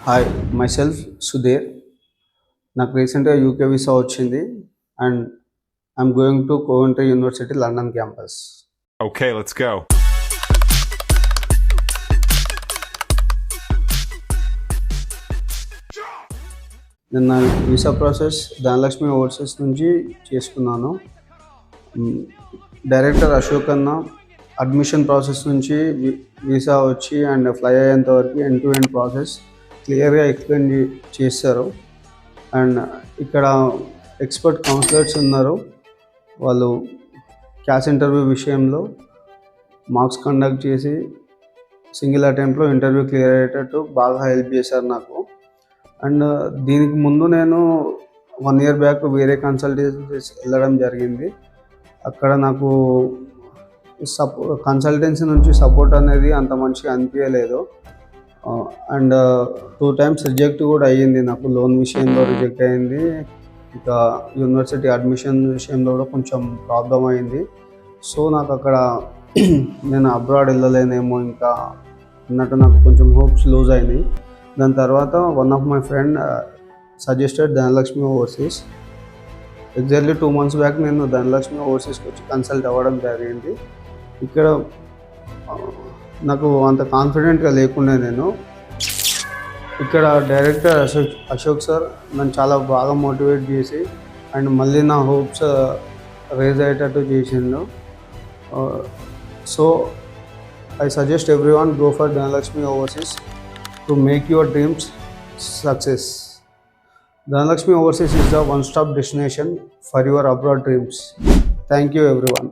Hi myself Sudheer. నాకు రీసెంట్గా UK visa వచ్చింది and I'm going to Coventry university London campus. Okay, let's go. నేను నా వీసా ప్రాసెస్ ధనలక్ష్మి ఓవర్సీస్ నుంచి చేసుకున్నాను. డైరెక్టర్ అశోక్ అన్న అడ్మిషన్ ప్రాసెస్ నుంచి వీసా వచ్చి అండ్ ఫ్లై అయ్యేంత వరకు ఎండ్ టు ఎండ్ ప్రాసెస్ క్లియర్గా ఎక్స్ప్లెయిన్ చేశారు. అండ్ ఇక్కడ ఎక్స్పర్ట్ కౌన్సిలర్స్ ఉన్నారు. వాళ్ళు క్యాష్ ఇంటర్వ్యూ విషయంలో మార్క్స్ కండక్ట్ చేసి సింగిల్ అటెంప్ట్లో ఇంటర్వ్యూ క్లియర్ అయ్యేటట్టు బాగా హెల్ప్ చేశారు నాకు. అండ్ దీనికి ముందు నేను 1 year బ్యాక్ వేరే కన్సల్టెన్సీస్ వెళ్ళడం జరిగింది. అక్కడ నాకు కన్సల్టెన్సీ నుంచి సపోర్ట్ అనేది అంత మంచిగా అనిపించలేదు. అండ్ 2 times రిజెక్ట్ కూడా అయ్యింది. నాకు లోన్ విషయంలో రిజెక్ట్ అయింది, ఇంకా యూనివర్సిటీ అడ్మిషన్ విషయంలో కూడా కొంచెం ప్రాబ్లం అయింది. సో నాకు అక్కడ నేను అబ్రాడ్ వెళ్ళలేనేమో ఇంకా అన్నట్టు నాకు కొంచెం హోప్స్ లూజ్ అయినాయి. దాని తర్వాత one of my friend suggested Dhanalakshmi overseas. Exactly 2 months back నేను ధనలక్ష్మి ఓవర్సీస్కి వచ్చి కన్సల్ట్ అవ్వడం జరిగింది. ఇక్కడ నాకు అంత కాన్ఫిడెంట్గా లేకుండా నేను ఇక్కడ డైరెక్టర్ అశోక్ సార్ నన్ను చాలా బాగా మోటివేట్ చేసి అండ్ మళ్ళీ నా హోప్స్ రేజ్ అయ్యేటట్టు చేసిండు. So I suggest everyone go for Dhanalakshmi overseas to make your dreams success. Dhanalakshmi Overseas is the one-stop destination for your abroad dreams. Thank you everyone.